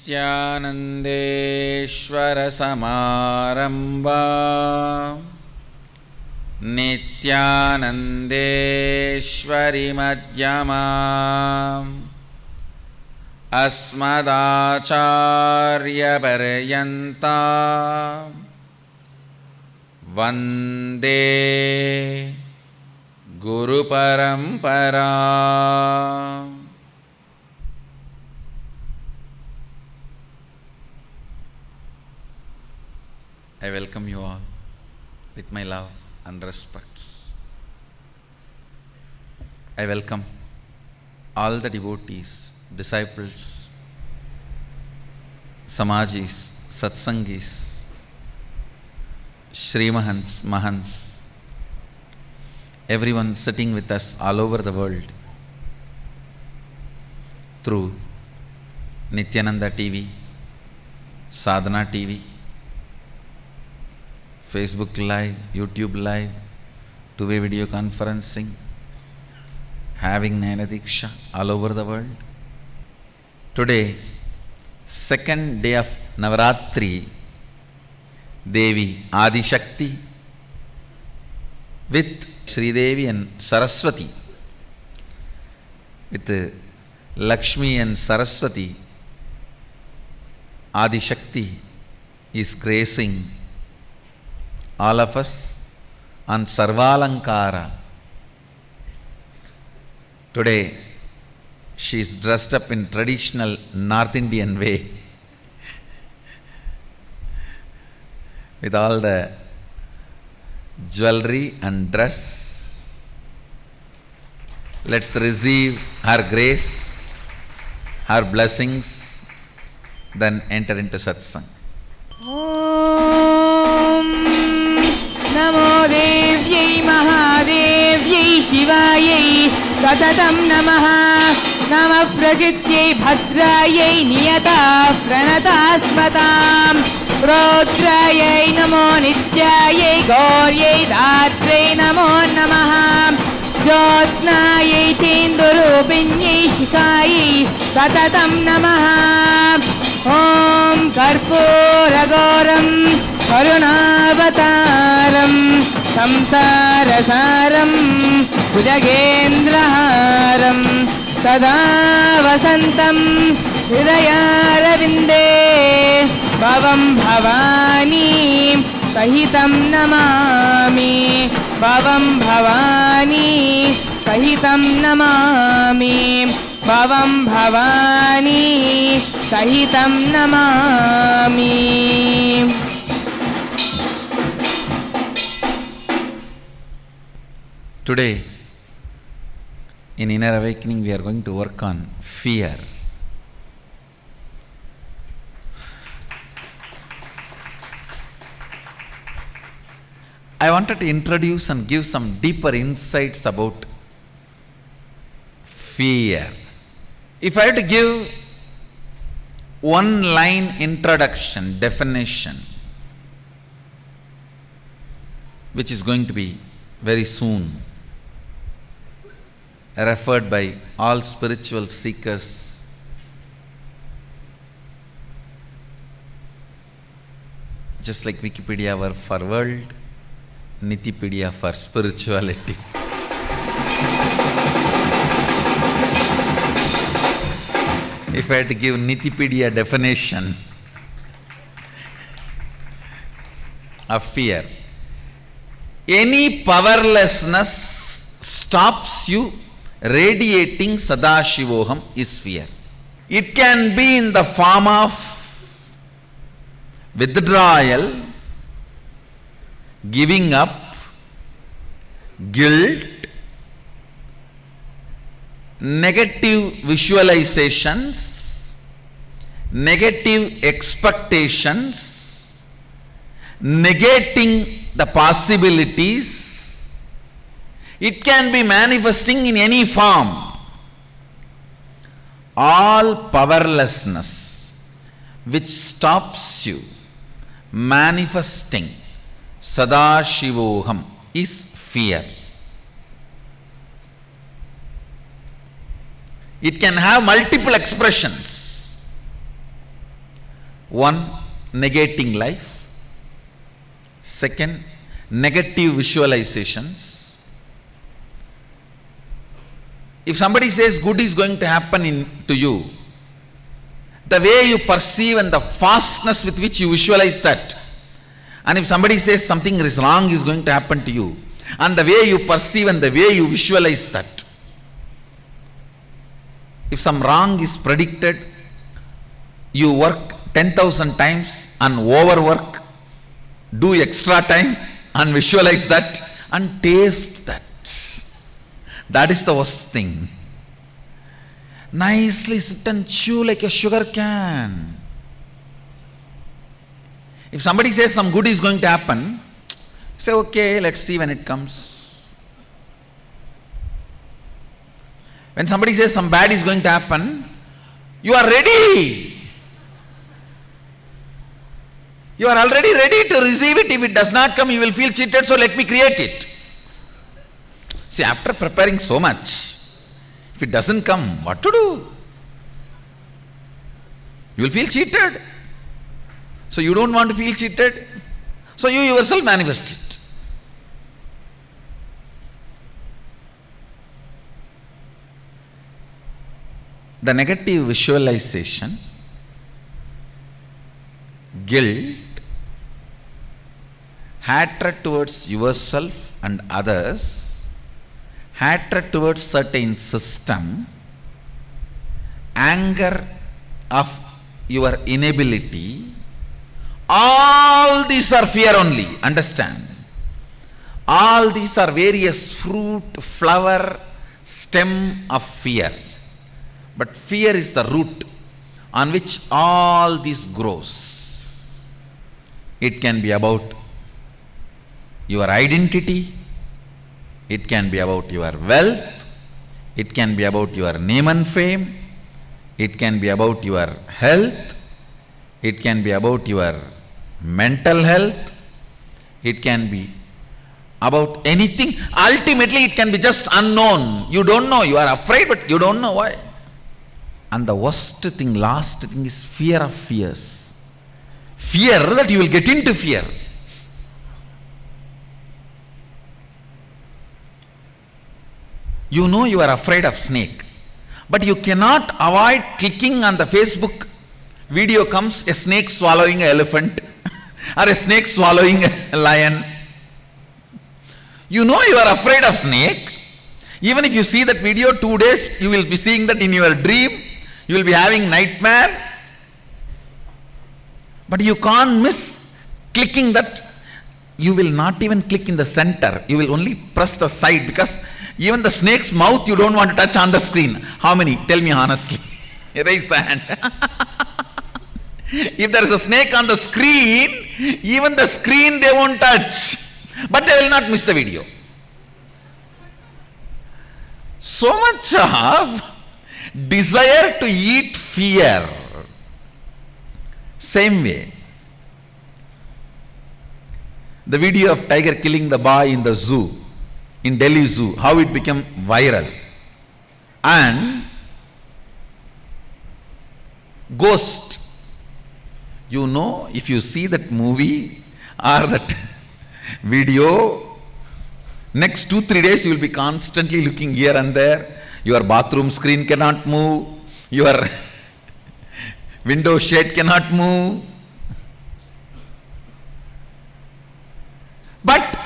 नित्यानन्देश्वरसमारम्भा नित्यानन्देश्वरिमध्यमा अस्मदाचार्यपर्यन्ता वन्दे गुरुपरम्परा. I welcome you all with my love and respects. I welcome all the devotees, disciples, Samajis, Satsangis, Srimahans, Mahans, everyone sitting with us all over the world through Nityananda TV, Sadhana TV, Facebook Live, YouTube Live, two-way video conferencing, having Jnana-Diksha all over the world. Today, second day of Navaratri, Devi Adi Shakti with Sri Devi and Saraswati, with Lakshmi and Saraswati, Adi Shakti is gracing all of us on Sarvalankara. Today, she is dressed up in traditional North Indian way with all the jewelry and dress. Let's receive her grace, her blessings, then enter into satsang. नमो देव्यै महादेव्यै शिवायै सततं नमः. नमः प्रकृत्यै भद्रायै नियता प्रणतास्मतां. रौद्रायै नमो नित्यायै गौर्यै धात्र्यै नमो नमः. ज्योत्स्नायै चेन्दुरूपिण्यै शिखायै सततं नमः. ॐ कर्पूरगौरं करुणावतारं संसारसारं भुजगेन्द्रहारं सदा वसन्तं हृदयारविन्दे भवं भवानी सहितं नमामि. भवं भवानी सहितं नमामि. भवं भवानी सहितं Namami. Today, in Inner Awakening, we are going to work on fear. I wanted to introduce and give some deeper insights about fear. If I had to give one line introduction, definition, which is going to be very soon referred by all spiritual seekers, just like Wikipedia for world, Nitipedia for spirituality. If I had to give Nitipedia definition of fear, any powerlessness stops you radiating Sadashivoham is fear. It can be in the form of withdrawal, giving up, guilt, negative visualizations, negative expectations, negating the possibilities. It can be manifesting in any form. All powerlessness which stops you manifesting Sadashivoham is fear. It can have multiple expressions. One, negating life. Second, negative visualizations. If somebody says good is going to happen to you, the way you perceive and the fastness with which you visualize that. And if somebody says something is wrong is going to happen to you, and the way you perceive and the way you visualize that. If some wrong is predicted, you work 10,000 times and overwork, do extra time and visualize that and taste that. That is the worst thing. Nicely sit and chew like a sugar can. If somebody says some good is going to happen, say, okay, let's see when it comes. When somebody says some bad is going to happen, you are ready. You are already ready to receive it. If it does not come, you will feel cheated, so let me create it. See, after preparing so much, if it doesn't come, what to do? You will feel cheated. So you don't want to feel cheated. So you yourself manifest it. The negative visualization, guilt, hatred towards yourself and others, hatred towards certain system, anger of your inability, all these are fear only, understand. All these are various fruit, flower, stem of fear. But fear is the root on which all this grows. It can be about your identity, it can be about your wealth, it can be about your name and fame, it can be about your health, it can be about your mental health, it can be about anything. Ultimately, it can be just unknown. You don't know, you are afraid, but you don't know why. And the worst thing, last thing is fear of fears. Fear that you will get into fear. You know you are afraid of snake, but you cannot avoid clicking on the Facebook video comes a snake swallowing an elephant or a snake swallowing a lion. You know you are afraid of snake. Even if you see that video 2 days, you will be seeing that in your dream. You will be having nightmare. But you can't miss clicking that. You will not even click in the center. You will only press the side, because even the snake's mouth you don't want to touch on the screen. How many? Tell me honestly. Raise the hand. If there is a snake on the screen, even the screen they won't touch. But they will not miss the video. So much of desire to eat fear. Same way. The video of tiger killing the boy in the zoo, in Delhi Zoo, how it became viral. And ghost. You know, if you see that movie or that video, next 2-3 days you will be constantly looking here and there. Your bathroom screen cannot move. Your window shade cannot move. But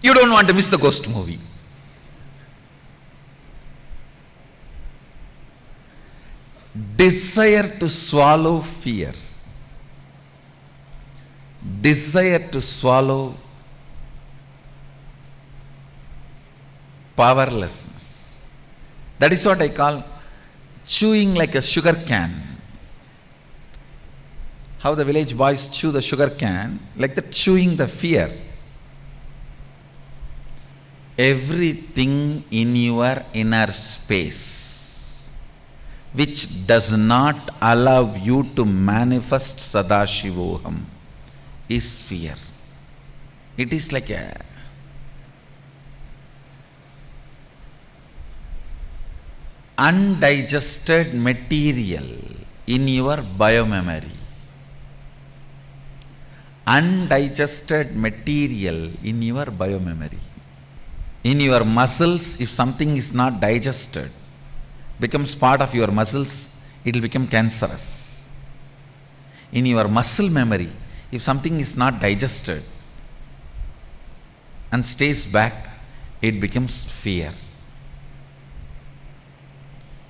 you don't want to miss the ghost movie. Desire to swallow fear. Desire to swallow powerlessness. That is what I call chewing like a sugar can. How the village boys chew the sugar can, like that, chewing the fear. Everything in your inner space which does not allow you to manifest Sadashivoham is fear. It is like a undigested material in your biomemory. undigested material in your biomemory. In your muscles, if something is not digested, becomes part of your muscles, it will become cancerous. In your muscle memory, if something is not digested and stays back, it becomes fear.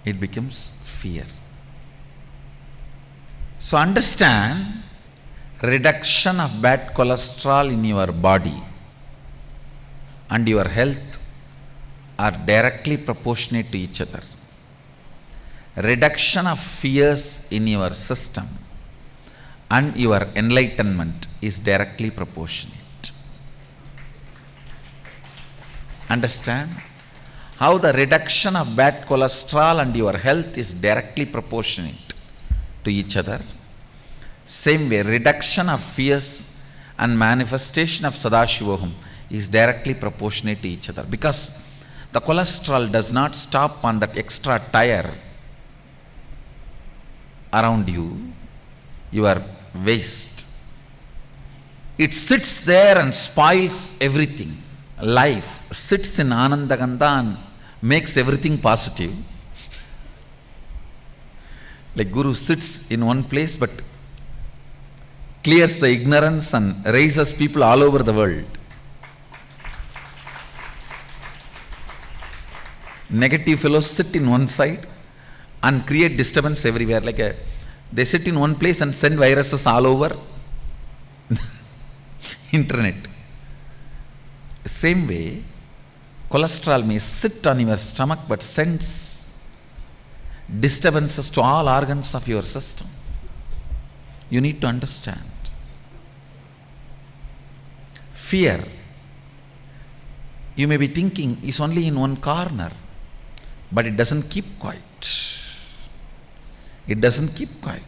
It becomes fear. So understand, reduction of bad cholesterol in your body and your health are directly proportionate to each other. Reduction of fears in your system and your enlightenment is directly proportionate. Understand how the reduction of bad cholesterol and your health is directly proportionate to each other. Same way, reduction of fears and manifestation of Sadashivoham is directly proportionate to each other, because the cholesterol does not stop on that extra tire around you, your waist. It sits there and spoils everything. Life sits in Anandagandha and makes everything positive. Like Guru sits in one place but clears the ignorance and raises people all over the world. Negative fellows sit in one side and create disturbance everywhere. They sit in one place and send viruses all over internet. Same way, cholesterol may sit on your stomach but sends disturbances to all organs of your system. You need to understand. Fear, you may be thinking, is only in one corner, but it doesn't keep quiet. It doesn't keep quiet.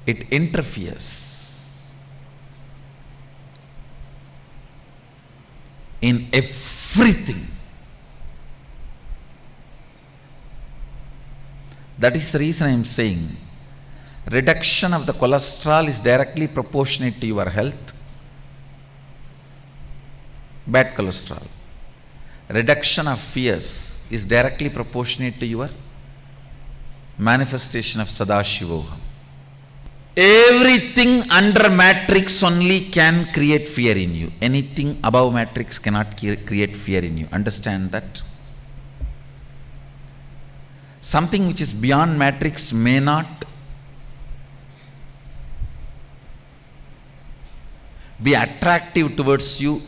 It interferes in everything. That is the reason I am saying reduction of the cholesterol is directly proportionate to your health. Bad cholesterol. Reduction of fears is directly proportionate to your manifestation of Sadashivoham. Everything under matrix only can create fear in you. Anything above matrix cannot create fear in you. Understand that? Something which is beyond matrix may not be attractive towards you,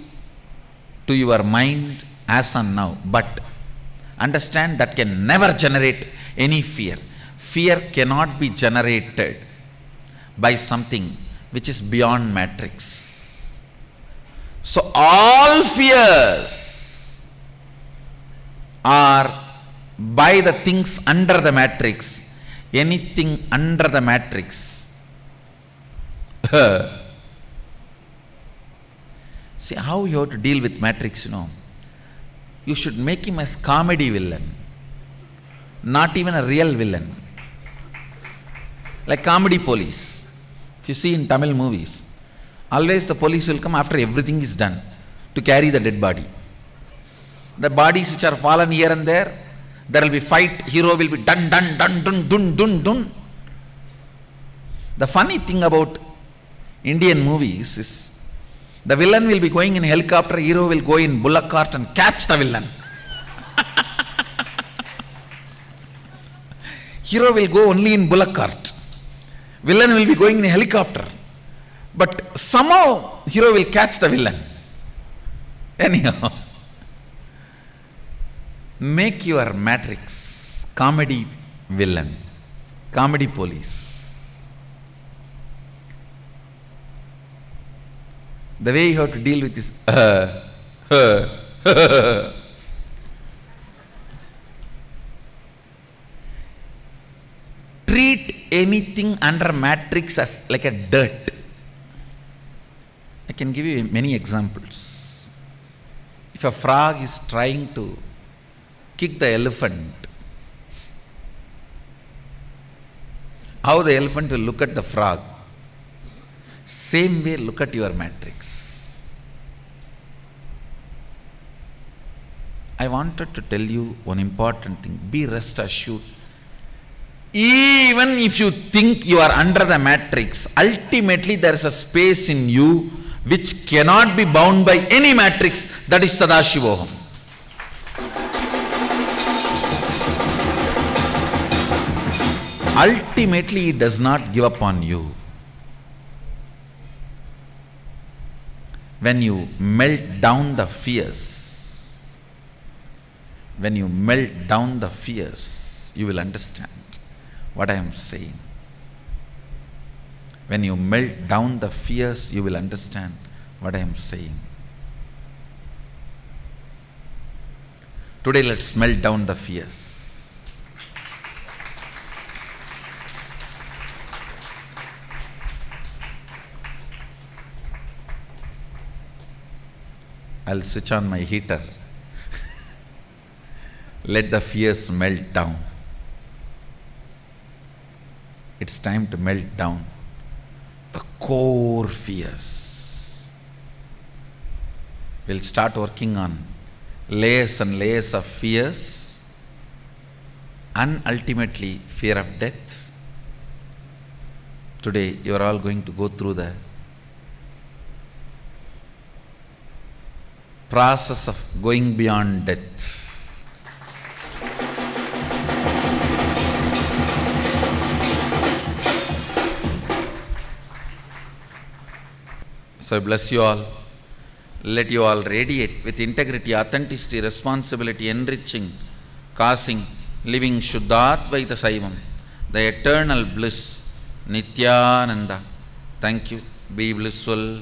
to your mind as on now, but understand that can never generate any fear. Fear cannot be generated by something which is beyond matrix. So all fears are by the things under the matrix. Anything under the matrix. See how you have to deal with matrix, You should make him as comedy villain, not even a real villain. Like comedy police. If you see in Tamil movies, always the police will come after everything is done to carry the dead body. The bodies which are fallen here and there will be fight, hero will be dun dun dun dun dun dun dun. The funny thing about Indian movies is the villain will be going in helicopter, hero will go in bullock cart and catch the villain. Hero will go only in bullock cart. Villain will be going in a helicopter. But somehow hero will catch the villain. Anyhow, make your matrix comedy villain, comedy police. The way you have to deal with this treat anything under matrix as like a dirt. I can give you many examples. If a frog is trying to kick the elephant How the elephant will look at the frog. Same way, look at your matrix. I wanted to tell you one important thing. Be rest assured. Even if you think you are under the matrix, ultimately there is a space in you which cannot be bound by any matrix. That is Sadashivoham. Ultimately, it does not give up on you. When you melt down the fears, you will understand what I am saying. When you melt down the fears, you will understand what I am saying. Today, let's melt down the fears. I'll switch on my heater. Let the fears melt down. It's time to melt down the core fears. We'll start working on layers and layers of fears, and ultimately fear of death. Today you are all going to go through the process of going beyond death. So I bless you all. Let you all radiate with integrity, authenticity, responsibility, enriching, causing, living Shuddhadvaita Saivam, the eternal bliss, Nityananda. Thank you. Be blissful.